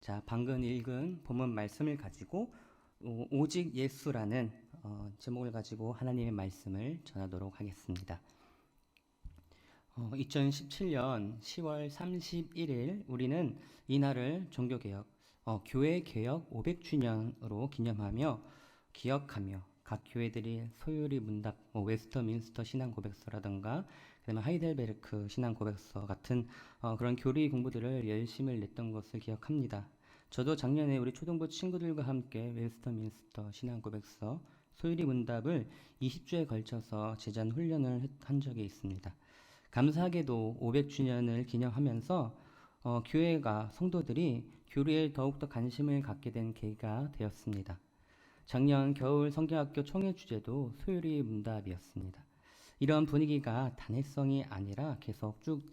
자, 방금 읽은 본문 말씀을 가지고 오직 예수라는 제목을 가지고 하나님의 말씀을 전하도록 하겠습니다. 2017년 10월 31일 우리는 이날을 종교개혁, 교회개혁 500주년으로 기억하며 각 교회들이 소요리 문답, 웨스터민스터 신앙고백서라든가 그다음에 하이델베르크 신앙고백서 같은 그런 교리 공부들을 열심히 냈던 것을 기억합니다. 저도 작년에 우리 초등부 친구들과 함께 웨스터민스터 신앙고백서 소요리 문답을 20주에 걸쳐서 제전 훈련을 한 적이 있습니다. 감사하게도 500주년을 기념하면서 교회가 성도들이 교리에 더욱더 관심을 갖게 된 계기가 되었습니다. 작년 겨울 성경학교 총회 주제도 소요리 문답이었습니다. 이런 분위기가 단회성이 아니라 계속 쭉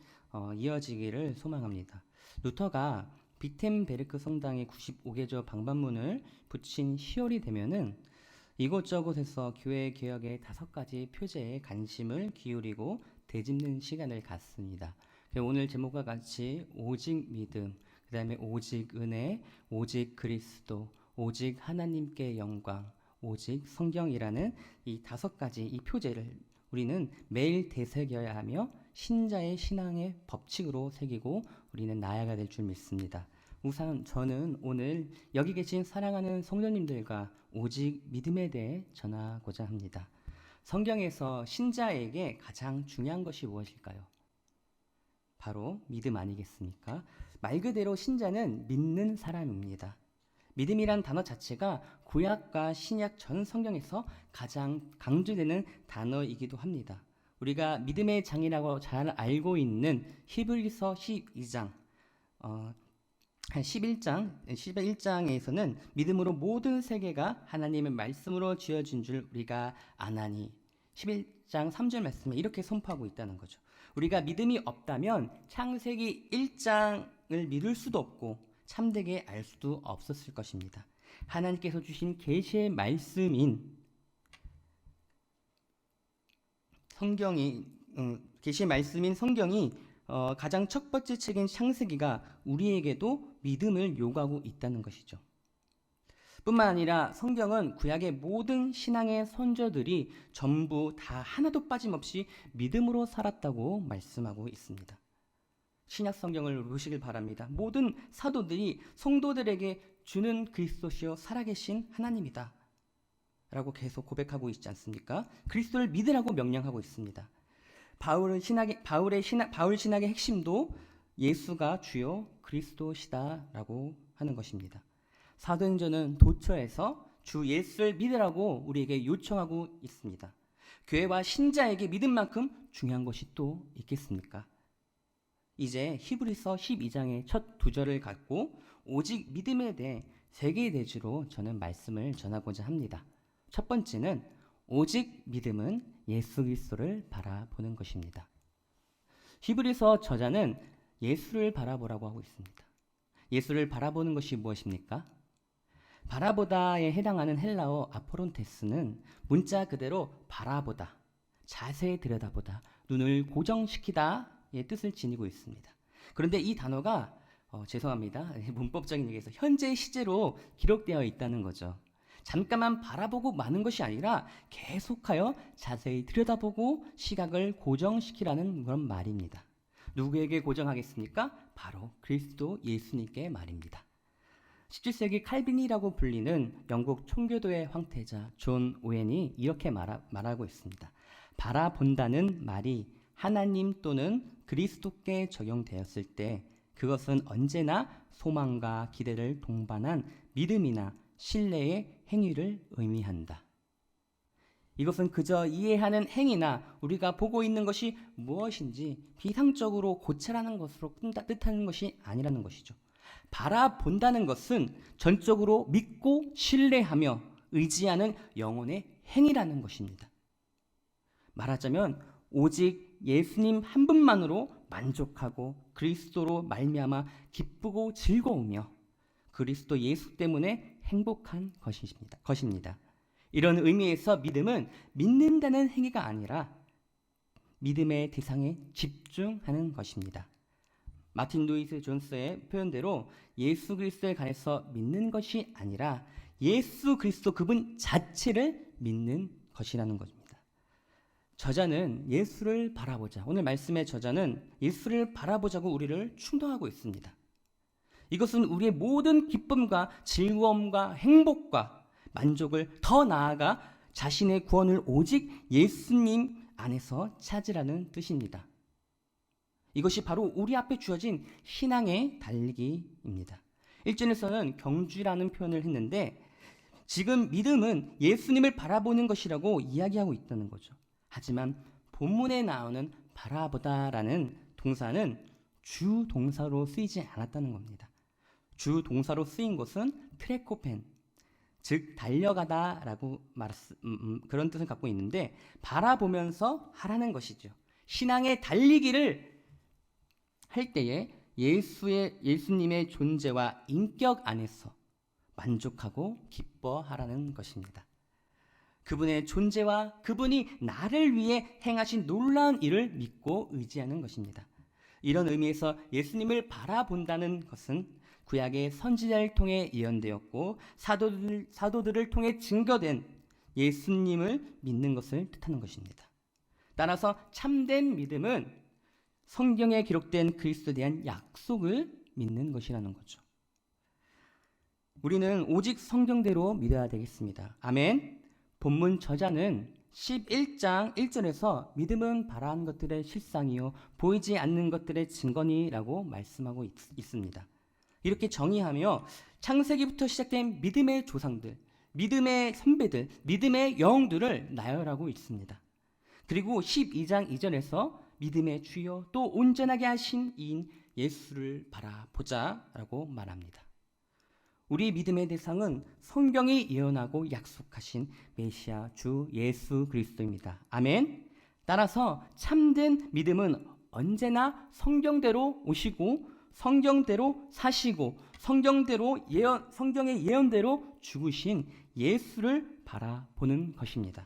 이어지기를 소망합니다. 루터가 비텐베르크 성당에 95개조 방반문을 붙인 10월이 되면은 이곳저곳에서 교회 개혁의 5가지 표제에 관심을 기울이고 되짚는 시간을 갖습니다. 오늘 제목과 같이 오직 믿음, 그 다음에 오직 은혜, 오직 그리스도, 오직 하나님께 영광, 오직 성경이라는 이 5가지 이 표제를 우리는 매일 되새겨야 하며 신자의 신앙의 법칙으로 새기고 우리는 나아가야 될 줄 믿습니다. 우선 저는 오늘 여기 계신 사랑하는 성도님들과 오직 믿음에 대해 전하고자 합니다. 성경에서 신자에게 가장 중요한 것이 무엇일까요? 바로 믿음 아니겠습니까? 말 그대로 신자는 믿는 사람입니다. 믿음이란 단어 자체가 구약과 신약 전 성경에서 가장 강조되는 단어이기도 합니다. 우리가 믿음의 장이라고 잘 알고 있는 히브리서 12장, 한 11장에서는 믿음으로 모든 세계가 하나님의 말씀으로 지어진 줄 우리가 아나니 11장 3절 말씀에 이렇게 선포하고 있다는 거죠. 우리가 믿음이 없다면 창세기 1장을 믿을 수도 없고 참되게 알 수도 없었을 것입니다. 하나님께서 주신 계시의 말씀인 성경이 가장 첫 번째 책인 창세기가 우리에게도 믿음을 요구하고 있다는 것이죠. 뿐만 아니라 성경은 구약의 모든 신앙의 선조들이 전부 다 하나도 빠짐없이 믿음으로 살았다고 말씀하고 있습니다. 신약 성경을 보시길 바랍니다. 모든 사도들이 성도들에게 주는 그리스도시요 살아계신 하나님이다 라고 계속 고백하고 있지 않습니까? 그리스도를 믿으라고 명령하고 있습니다. 바울 신학의 핵심도 예수가 주요 그리스도시다 라고 하는 것입니다. 사도행전은 도처에서 주 예수를 믿으라고 우리에게 요청하고 있습니다. 교회와 신자에게 믿음만큼 중요한 것이 또 있겠습니까? 이제 히브리서 12장의 첫 2절을 갖고 오직 믿음에 대해 3개의 대주로 저는 말씀을 전하고자 합니다. 첫 번째는 오직 믿음은 예수 그리스도를 바라보는 것입니다. 히브리서 저자는 예수를 바라보라고 하고 있습니다. 예수를 바라보는 것이 무엇입니까? 바라보다에 해당하는 헬라어 아포론테스는 문자 그대로 바라보다, 자세히 들여다보다, 눈을 고정시키다의 뜻을 지니고 있습니다. 그런데 이 단어가 죄송합니다. 문법적인 얘기에서 현재 시제로 기록되어 있다는 거죠. 잠깐만 바라보고 마는 것이 아니라 계속하여 자세히 들여다보고 시각을 고정시키라는 그런 말입니다. 누구에게 고정하겠습니까? 바로 그리스도 예수님께 말입니다. 17세기 칼빈이라고 불리는 영국 총교도의 황태자 존 오웬이 이렇게 말하고 있습니다. 바라본다는 말이 하나님 또는 그리스도께 적용되었을 때 그것은 언제나 소망과 기대를 동반한 믿음이나 신뢰의 행위를 의미한다. 이것은 그저 이해하는 행위나 우리가 보고 있는 것이 무엇인지 비상적으로 고찰하는 것으로 뜻하는 것이 아니라는 것이죠. 바라본다는 것은 전적으로 믿고 신뢰하며 의지하는 영혼의 행위라는 것입니다. 말하자면 오직 예수님 한 분만으로 만족하고 그리스도로 말미암아 기쁘고 즐거우며 그리스도 예수 때문에 행복한 것입니다. 이런 의미에서 믿음은 믿는다는 행위가 아니라 믿음의 대상에 집중하는 것입니다. 마틴 루이스 존스의 표현대로 예수 그리스도에 관해서 믿는 것이 아니라 예수 그리스도 그분 자체를 믿는 것이라는 것입니다. 저자는 예수를 바라보자. 오늘 말씀의 저자는 예수를 바라보자고 우리를 충동하고 있습니다. 이것은 우리의 모든 기쁨과 즐거움과 행복과 만족을 더 나아가 자신의 구원을 오직 예수님 안에서 찾으라는 뜻입니다. 이것이 바로 우리 앞에 주어진 신앙의 달리기입니다. 1절에서는 경주라는 표현을 했는데 지금 믿음은 예수님을 바라보는 것이라고 이야기하고 있다는 거죠. 하지만 본문에 나오는 바라보다라는 동사는 주 동사로 쓰이지 않았다는 겁니다. 주 동사로 쓰인 것은 트레코펜, 즉 달려가다라고 그런 뜻을 갖고 있는데 바라보면서 하라는 것이죠. 신앙의 달리기를 할 때에 예수님의 존재와 인격 안에서 만족하고 기뻐하라는 것입니다. 그분의 존재와 그분이 나를 위해 행하신 놀라운 일을 믿고 의지하는 것입니다. 이런 의미에서 예수님을 바라본다는 것은 구약의 선지자를 통해 예언되었고 사도들을 통해 증거된 예수님을 믿는 것을 뜻하는 것입니다. 따라서 참된 믿음은 성경에 기록된 그리스도에 대한 약속을 믿는 것이라는 거죠. 우리는 오직 성경대로 믿어야 되겠습니다. 아멘. 본문 저자는 11장 1절에서 믿음은 바라는 것들의 실상이요 보이지 않는 것들의 증거니라고 말씀하고 있습니다. 이렇게 정의하며 창세기부터 시작된 믿음의 조상들, 믿음의 선배들, 믿음의 영웅들을 나열하고 있습니다. 그리고 12장 2절에서 믿음의 주여 또 온전하게 하신 이인 예수를 바라보자 라고 말합니다. 우리 믿음의 대상은 성경이 예언하고 약속하신 메시아 주 예수 그리스도입니다. 아멘. 따라서 참된 믿음은 언제나 성경대로 오시고 성경대로 사시고 성경의 예언대로 죽으신 예수를 바라보는 것입니다.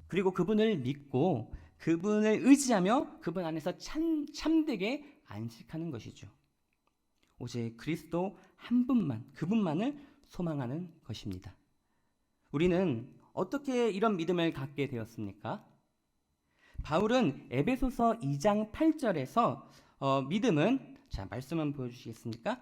그리고 그분을 믿고 그분을 의지하며 그분 안에서 참되게 안식하는 것이죠. 오직 그리스도 한 분만, 그분만을 소망하는 것입니다. 우리는 어떻게 이런 믿음을 갖게 되었습니까? 바울은 에베소서 2장 8절에서 믿음은 말씀 한번 보여주시겠습니까?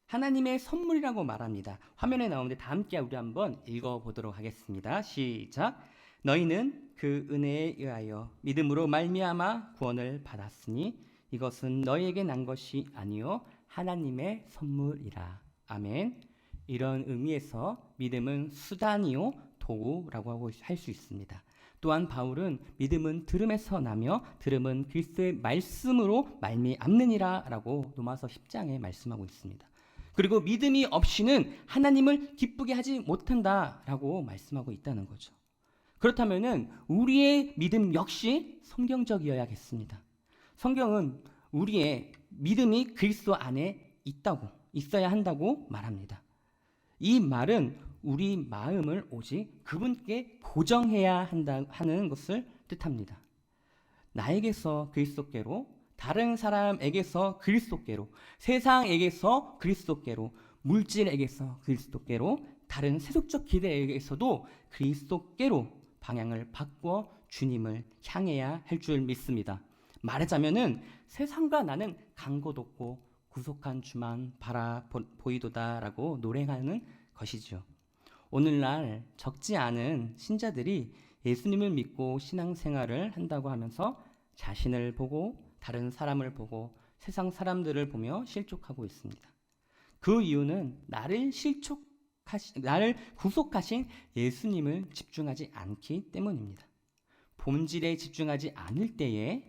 하나님의 선물이라고 말합니다. 화면에 나오는데 다 함께 우리 한번 읽어보도록 하겠습니다. 시작. 너희는 그 은혜에 의하여 믿음으로 말미암아 구원을 받았으니 이것은 너희에게 난 것이 아니요 하나님의 선물이라. 아멘. 이런 의미에서 믿음은 수단이요 도구라고 할 수 있습니다. 또한 바울은 믿음은 들음에서 나며 들음은 그리스도의 말씀으로 말미암느니라 라고 로마서 10장에 말씀하고 있습니다. 그리고 믿음이 없이는 하나님을 기쁘게 하지 못한다라고 말씀하고 있다는 거죠. 그렇다면은 우리의 믿음 역시 성경적이어야겠습니다. 성경은 우리의 믿음이 그리스도 안에 있어야 한다고 말합니다. 이 말은 우리 마음을 오직 그분께 고정해야 하는 것을 뜻합니다. 나에게서 그리스도께로, 다른 사람에게서 그리스도께로, 세상에게서 그리스도께로, 물질에게서 그리스도께로, 다른 세속적 기대에게서도 그리스도께로 방향을 바꿔 주님을 향해야 할 줄 믿습니다. 말하자면은 세상과 나는 강고독고 구속한 주만 바라보이도다라고 노래하는 것이죠. 오늘날 적지 않은 신자들이 예수님을 믿고 신앙생활을 한다고 하면서 자신을 보고 다른 사람을 보고 세상 사람들을 보며 실족하고 있습니다. 그 이유는 나를 구속하신 예수님을 집중하지 않기 때문입니다. 본질에 집중하지 않을 때에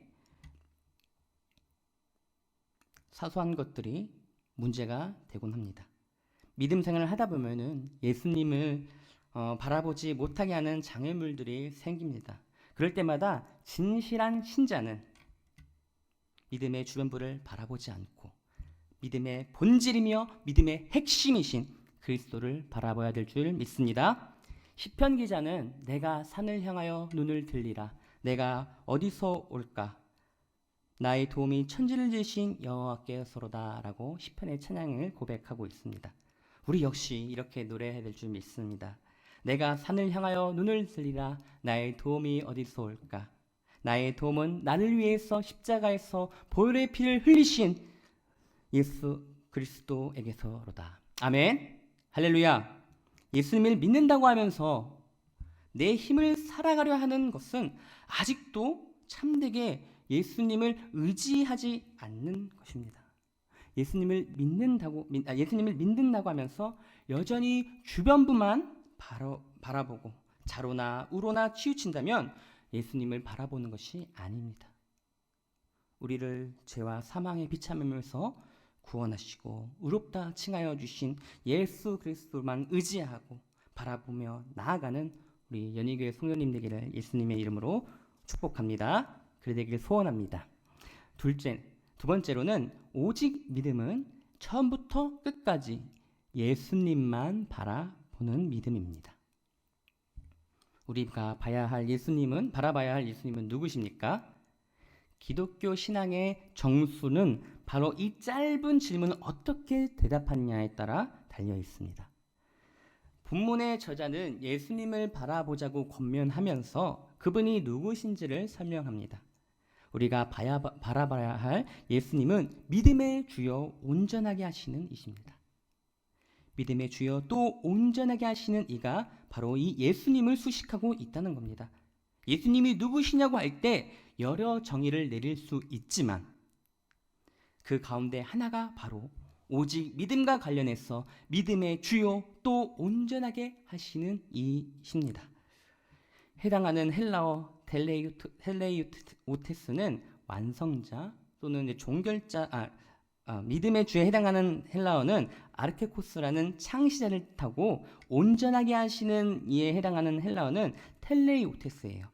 사소한 것들이 문제가 되곤 합니다. 믿음 생활을 하다 보면은 예수님을 바라보지 못하게 하는 장애물들이 생깁니다. 그럴 때마다 진실한 신자는 믿음의 주변부를 바라보지 않고 믿음의 본질이며 믿음의 핵심이신 그리스도를 바라봐야 될 줄 믿습니다. 시편 기자는 내가 산을 향하여 눈을 들리라. 내가 어디서 올까? 나의 도움이 천지를 지으신 여호와께서로다라고 시편의 찬양을 고백하고 있습니다. 우리 역시 이렇게 노래해야 될 줄 믿습니다. 내가 산을 향하여 눈을 들리라. 나의 도움이 어디서 올까? 나의 도움은 나를 위해서 십자가에서 보혈의 피를 흘리신 예수 그리스도에게서로다. 아멘. 할렐루야. 예수님을 믿는다고 하면서 내 힘을 살아가려 하는 것은 아직도 참되게 예수님을 의지하지 않는 것입니다. 예수님을 믿는다고 하면서 여전히 주변부만 바라보고 자로나 우로나 치우친다면 예수님을 바라보는 것이 아닙니다. 우리를 죄와 사망에 비참하면서 구원하시고 의롭다 칭하여 주신 예수 그리스도만 의지하고 바라보며 나아가는 우리 연희교회 성도님 되기를 예수님의 이름으로 축복합니다. 그래 되기를 소원합니다. 두 번째로는 오직 믿음은 처음부터 끝까지 예수님만 바라보는 믿음입니다. 우리가 바라봐야 할 예수님은 누구십니까? 기독교 신앙의 정수는 바로 이 짧은 질문을 어떻게 대답하느냐에 따라 달려 있습니다. 본문의 저자는 예수님을 바라보자고 권면하면서 그분이 누구신지를 설명합니다. 우리가 바라봐야 할 예수님은 믿음의 주요 온전하게 하시는 이십니다. 믿음의 주요 또 온전하게 하시는 이가 바로 이 예수님을 수식하고 있다는 겁니다. 예수님이 누구시냐고 할 때 여러 정의를 내릴 수 있지만 그 가운데 하나가 바로 오직 믿음과 관련해서 믿음의 주요 또 온전하게 하시는 이십니다. 해당하는 헬라어 텔레이오테스는 완성자 또는 종결자, 믿음의 주에 해당하는 헬라어는 아르케코스라는 창시자를 뜻하고 온전하게 하시는 이에 해당하는 헬라어는 텔레이오테스예요.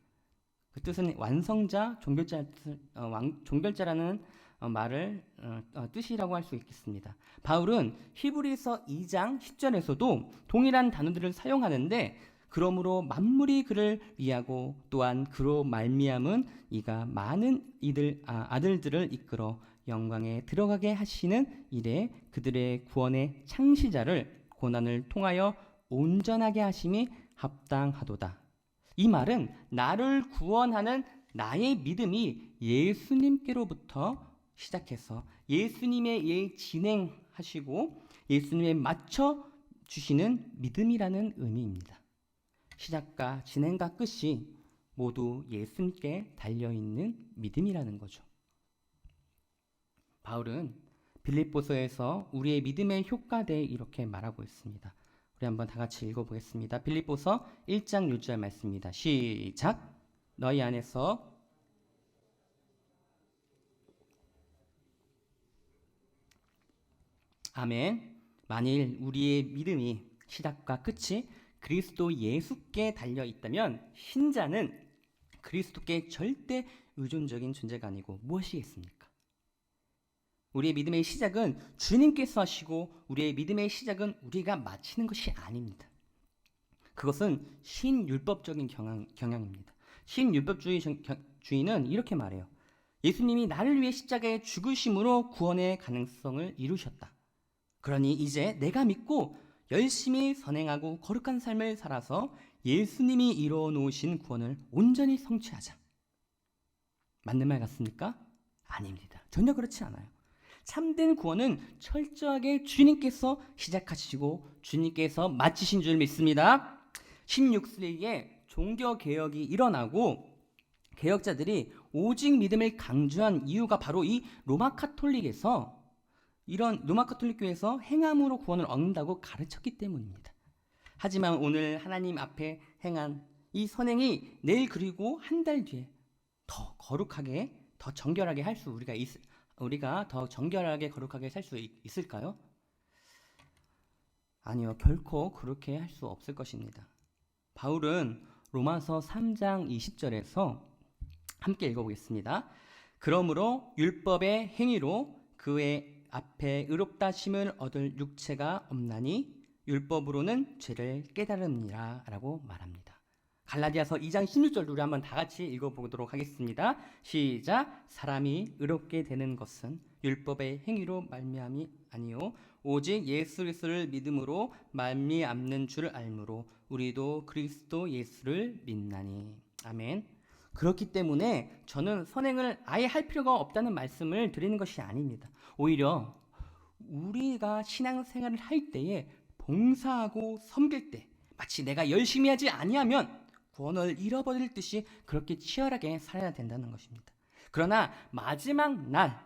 그 뜻은 완성자, 종결자라는 말을 뜻이라고 할 수 있겠습니다. 바울은 히브리서 2장 10절에서도 동일한 단어들을 사용하는데 그러므로 만물이 그를 위하고 또한 그로 말미암은 이가 많은 아들들을 이끌어 영광에 들어가게 하시는 일에 그들의 구원의 창시자를 고난을 통하여 온전하게 하심이 합당하도다. 이 말은 나를 구원하는 나의 믿음이 예수님께로부터 시작해서 예수님에 의해 진행하시고 예수님에 맞춰 주시는 믿음이라는 의미입니다. 시작과 진행과 끝이 모두 예수님께 달려있는 믿음이라는 거죠. 바울은 빌립보서에서 우리의 믿음의 효과대에 이렇게 말하고 있습니다. 우리 한번 다 같이 읽어보겠습니다. 빌립보서 1장 6절 말씀입니다. 시작! 너희 안에서 아멘. 만일 우리의 믿음이 시작과 끝이 그리스도 예수께 달려 있다면 신자는 그리스도께 절대 의존적인 존재가 아니고 무엇이겠습니까? 우리의 믿음의 시작은 주님께서 하시고 우리의 믿음의 시작은 우리가 마치는 것이 아닙니다. 그것은 신율법적인 경향입니다. 신율법주의는 이렇게 말해요. 예수님이 나를 위해 십자가에 죽으심으로 구원의 가능성을 이루셨다. 그러니 이제 내가 믿고 열심히 선행하고 거룩한 삶을 살아서 예수님이 이루어 놓으신 구원을 온전히 성취하자. 맞는 말 같습니까? 아닙니다. 전혀 그렇지 않아요. 참된 구원은 철저하게 주님께서 시작하시고 주님께서 마치신 줄 믿습니다. 16세기에 종교개혁이 일어나고 개혁자들이 오직 믿음을 강조한 이유가 바로 이 로마 카톨릭에서 이런 로마 카톨릭 교회에서 행함으로 구원을 얻는다고 가르쳤기 때문입니다. 하지만 오늘 하나님 앞에 행한 이 선행이 내일 그리고 한 달 뒤에 더 거룩하게 더 정결하게 할 수 우리가 더 정결하게 거룩하게 살 수 있을까요? 아니요. 결코 그렇게 할 수 없을 것입니다. 바울은 로마서 3장 20절에서 함께 읽어보겠습니다. 그러므로 율법의 행위로 그의 앞에 의롭다 심을 얻을 육체가 없나니 율법으로는 죄를 깨달음이라 라고 말합니다. 갈라디아서 2장 16절 우리 한번 다 같이 읽어보도록 하겠습니다. 시작. 사람이 의롭게 되는 것은 율법의 행위로 말미암이 아니요 오직 예수 그리스도를 믿음으로 말미암는 줄 알므로 우리도 그리스도 예수를 믿나니. 아멘. 그렇기 때문에 저는 선행을 아예 할 필요가 없다는 말씀을 드리는 것이 아닙니다. 오히려 우리가 신앙생활을 할 때에 봉사하고 섬길 때 마치 내가 열심히 하지 아니하면 구원을 잃어버릴 듯이 그렇게 치열하게 살아야 된다는 것입니다. 그러나 마지막 날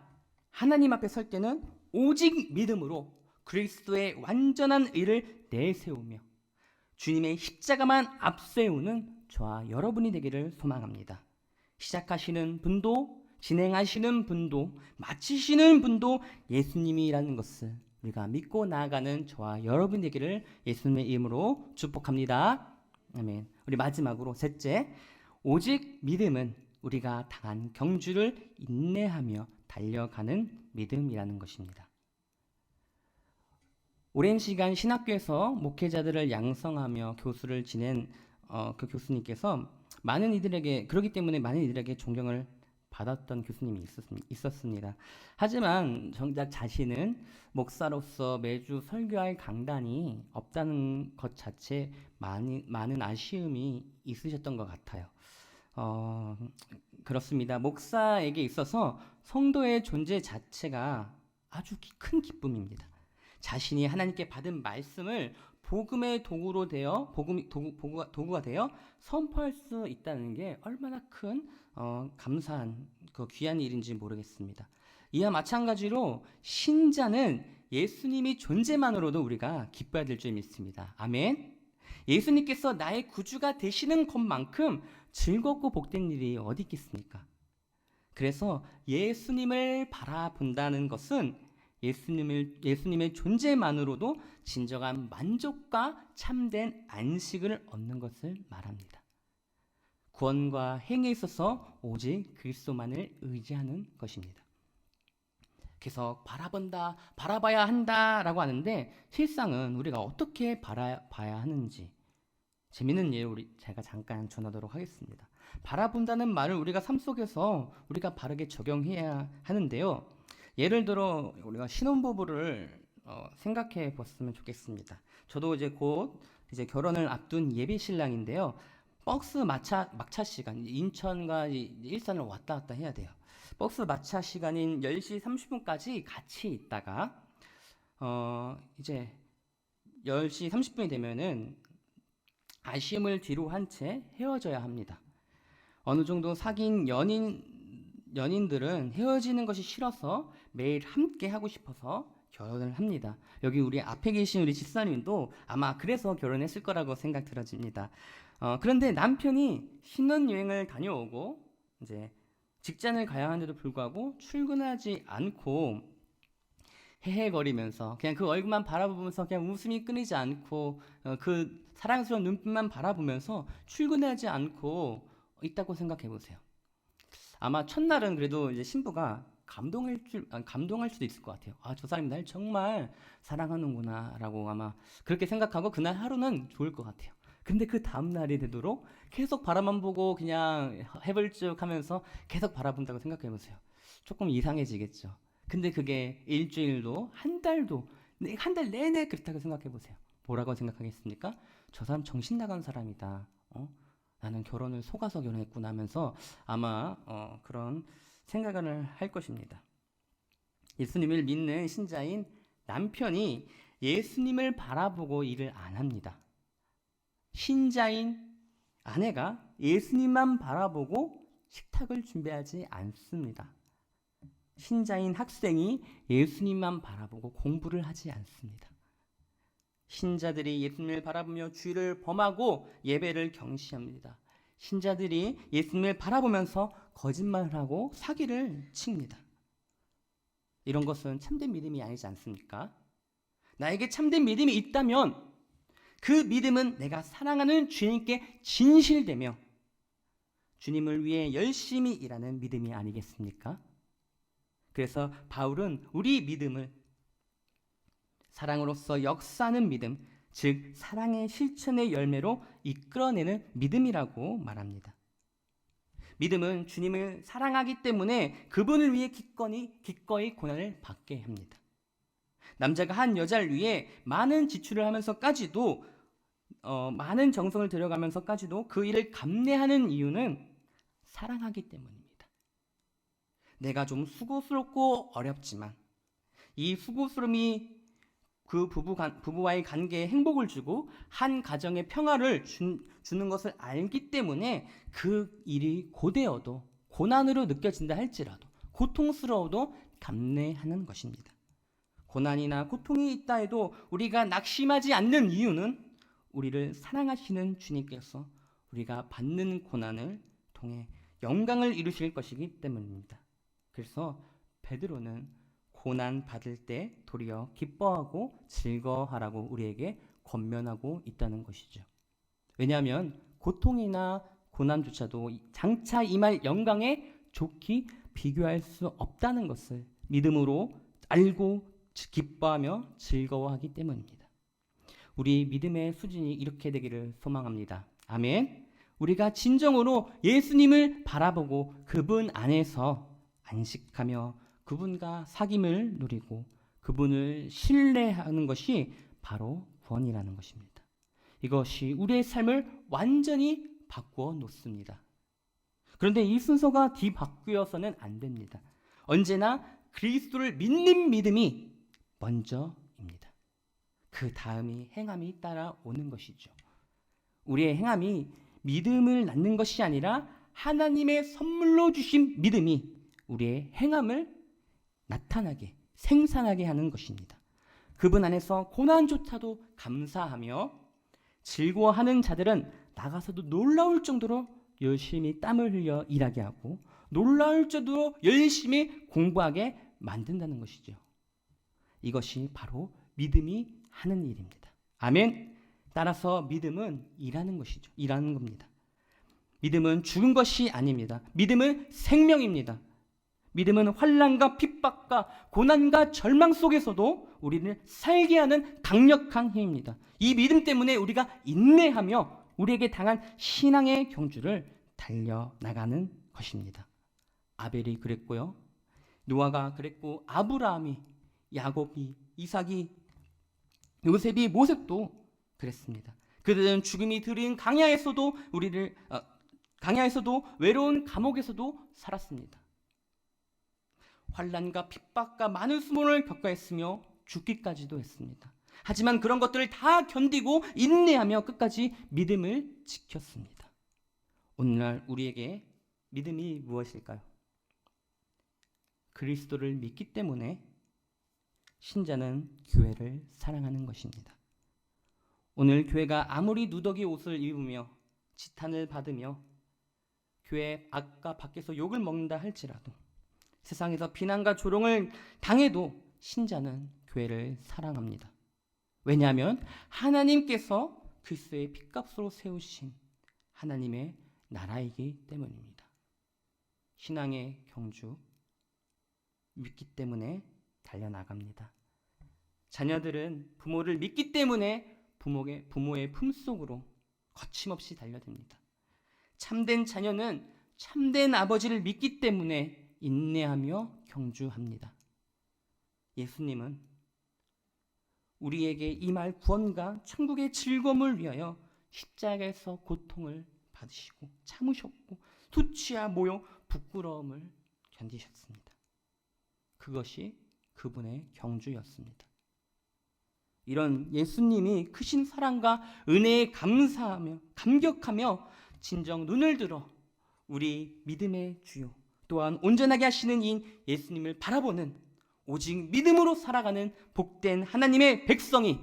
하나님 앞에 설 때는 오직 믿음으로 그리스도의 완전한 의를 내세우며 주님의 십자가만 앞세우는 저와 여러분이 되기를 소망합니다. 시작하시는 분도 진행하시는 분도 마치시는 분도 예수님이라는 것을 우리가 믿고 나아가는 저와 여러분 되기를 예수님의 이름으로 축복합니다. 아멘. 우리 마지막으로 셋째, 오직 믿음은 우리가 당한 경주를 인내하며 달려가는 믿음이라는 것입니다. 오랜 시간 신학교에서 목회자들을 양성하며 교수를 지낸 그 교수님께서 그렇기 때문에 많은 이들에게 존경을 받았던 교수님이 있었습니다. 하지만 정작 자신은 목사로서 매주 설교할 강단이 없다는 것 자체 많은 아쉬움이 있으셨던 것 같아요. 그렇습니다. 목사에게 있어서 성도의 존재 자체가 아주 큰 기쁨입니다. 자신이 하나님께 받은 말씀을 복음의 도구가 되어 선포할 수 있다는 게 얼마나 큰 감사한 그 귀한 일인지 모르겠습니다. 이와 마찬가지로 신자는 예수님이 존재만으로도 우리가 기뻐해야 될 줄 믿습니다. 아멘. 예수님께서 나의 구주가 되시는 것만큼 즐겁고 복된 일이 어디 있겠습니까? 그래서 예수님을 바라본다는 것은 예수님의 존재만으로도 진정한 만족과 참된 안식을 얻는 것을 말합니다. 구원과 행위에 있어서 오직 그리스도만을 의지하는 것입니다. 계속 바라봐야 한다라고 하는데 실상은 우리가 어떻게 바라봐야 하는지 재미있는 예를 제가 잠깐 전하도록 하겠습니다. 바라본다는 말을 우리가 삶 속에서 우리가 바르게 적용해야 하는데요. 예를 들어 우리가 신혼부부를 생각해 봤으면 좋겠습니다. 저도 곧 결혼을 앞둔 예비 신랑인데요. 버스 막차 시간, 인천과 일산을 왔다 갔다 해야 돼요. 버스 막차 시간인 10시 30분까지 같이 있다가 이제 10시 30분이 되면은 아쉬움을 뒤로 한 채 헤어져야 합니다. 어느 정도 사귄 연인들은 헤어지는 것이 싫어서 매일 함께 하고 싶어서 결혼을 합니다. 여기 우리 앞에 계신 우리 집사님도 아마 그래서 결혼했을 거라고 생각 들어집니다. 그런데 남편이 신혼여행을 다녀오고 이제 직장을 가야 하는데도 불구하고 출근하지 않고 헤헤거리면서 그냥 그 얼굴만 바라보면서 그냥 웃음이 끊이지 않고 그 사랑스러운 눈빛만 바라보면서 출근하지 않고 있다고 생각해 보세요. 아마 첫날은 그래도 이제 신부가 감동할 수도 있을 것 같아요. 아, 저 사람이 날 정말 사랑하는구나 라고 아마 그렇게 생각하고 그날 하루는 좋을 것 같아요. 근데 그 다음날이 되도록 계속 바라만 보고 그냥 해벌쭉 하면서 계속 바라본다고 생각해 보세요. 조금 이상해지겠죠. 근데 그게 일주일도 한 달도 한 달 내내 그렇다고 생각해 보세요. 뭐라고 생각하겠습니까? 저 사람 정신 나간 사람이다. 나는 결혼을 속아서 결혼했구나 하면서 아마 그런 생각을 할 것입니다. 예수님을 믿는 신자인 남편이 예수님을 바라보고 일을 안 합니다. 신자인 아내가 예수님만 바라보고 식탁을 준비하지 않습니다. 신자인 학생이 예수님만 바라보고 공부를 하지 않습니다. 신자들이 예수님을 바라보며 주의를 범하고 예배를 경시합니다. 신자들이 예수님을 바라보면서 거짓말을 하고 사기를 칩니다. 이런 것은 참된 믿음이 아니지 않습니까? 나에게 참된 믿음이 있다면 그 믿음은 내가 사랑하는 주님께 진실되며 주님을 위해 열심히 일하는 믿음이 아니겠습니까? 그래서 바울은 우리 믿음을 사랑으로서 역사하는 믿음, 즉 사랑의 실천의 열매로 이끌어내는 믿음이라고 말합니다. 믿음은 주님을 사랑하기 때문에 그분을 위해 기꺼이 고난을 받게 합니다. 남자가 한 여자를 위해 많은 지출을 하면서까지도 많은 정성을 들여가면서까지도 그 일을 감내하는 이유는 사랑하기 때문입니다. 내가 좀 수고스럽고 어렵지만 이 수고스러움이 그 부부와의 관계에 행복을 주고 한 가정의 평화를 주는 것을 알기 때문에 그 일이 고되어도 고난으로 느껴진다 할지라도 고통스러워도 감내하는 것입니다. 고난이나 고통이 있다 해도 우리가 낙심하지 않는 이유는 우리를 사랑하시는 주님께서 우리가 받는 고난을 통해 영광을 이루실 것이기 때문입니다. 그래서 베드로는 고난 받을 때 도리어 기뻐하고 즐거워하라고 우리에게 권면하고 있다는 것이죠. 왜냐하면 고통이나 고난조차도 장차 임할 영광에 좋게 비교할 수 없다는 것을 믿음으로 알고 기뻐하며 즐거워하기 때문입니다. 우리 믿음의 수준이 이렇게 되기를 소망합니다. 아멘. 우리가 진정으로 예수님을 바라보고 그분 안에서 안식하며 그분과 사귐을 누리고 그분을 신뢰하는 것이 바로 구원이라는 것입니다. 이것이 우리의 삶을 완전히 바꾸어 놓습니다. 그런데 이 순서가 뒤바뀌어서는 안 됩니다. 언제나 그리스도를 믿는 믿음이 먼저입니다. 그 다음이 행함이 따라오는 것이죠. 우리의 행함이 믿음을 낳는 것이 아니라 하나님의 선물로 주신 믿음이 우리의 행함을 나타나게, 생산하게 하는 것입니다. 그분 안에서 고난조차도 감사하며 즐거워하는 자들은 나가서도 놀라울 정도로 열심히 땀을 흘려 일하게 하고 놀라울 정도로 열심히 공부하게 만든다는 것이죠. 이것이 바로 믿음이 하는 일입니다. 아멘. 따라서 믿음은 일하는 것이죠. 일하는 겁니다. 믿음은 죽은 것이 아닙니다. 믿음은 생명입니다. 믿음은 환난과 핍박과 고난과 절망 속에서도 우리를 살게 하는 강력한 힘입니다. 이 믿음 때문에 우리가 인내하며 우리에게 당한 신앙의 경주를 달려나가는 것입니다. 아벨이 그랬고요. 노아가 그랬고 아브라함이, 야곱이, 이삭이, 요셉이, 모세도 그랬습니다. 그들은 죽음이 들인 강야에서도 강야에서도 외로운 감옥에서도 살았습니다. 환난과 핍박과 많은 수모를 겪어 했으며 죽기까지도 했습니다. 하지만 그런 것들을 다 견디고 인내하며 끝까지 믿음을 지켰습니다. 오늘날 우리에게 믿음이 무엇일까요? 그리스도를 믿기 때문에 신자는 교회를 사랑하는 것입니다. 오늘 교회가 아무리 누더기 옷을 입으며 지탄을 받으며 교회 앞과 밖에서 욕을 먹는다 할지라도 세상에서 비난과 조롱을 당해도 신자는 교회를 사랑합니다. 왜냐하면 하나님께서 그리스도의 핏값으로 세우신 하나님의 나라이기 때문입니다. 신앙의 경주 믿기 때문에 달려나갑니다. 자녀들은 부모를 믿기 때문에 부모의 품속으로 거침없이 달려듭니다. 참된 자녀는 참된 아버지를 믿기 때문에 인내하며 경주합니다. 예수님은 우리에게 임할 구원과 천국의 즐거움을 위하여 십자가에서 고통을 받으시고 참으셨고 수치와 모욕, 부끄러움을 견디셨습니다. 그것이 그분의 경주였습니다. 이런 예수님이 크신 사랑과 은혜에 감사하며 감격하며 진정 눈을 들어 우리 믿음의 주요 또한 온전하게 하시는 이인 예수님을 바라보는 오직 믿음으로 살아가는 복된 하나님의 백성이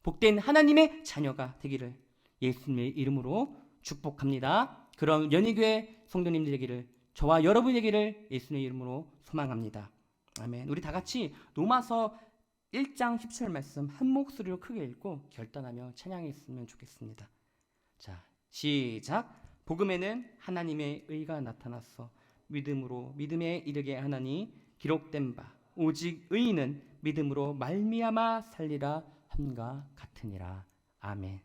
복된 하나님의 자녀가 되기를 예수님의 이름으로 축복합니다. 그런 연희교회 성도님들 되기를 저와 여러분 되기를 예수님의 이름으로 소망합니다. 아멘. 우리 다 같이 로마서 1장 17절 말씀 한 목소리로 크게 읽고 결단하며 찬양했으면 좋겠습니다. 자, 시작. 복음에는 하나님의 의가 나타났어 믿음으로 믿음에 이르게 하나니 기록된 바 오직 의인은 믿음으로 말미암아 살리라 함과 같으니라. 아멘.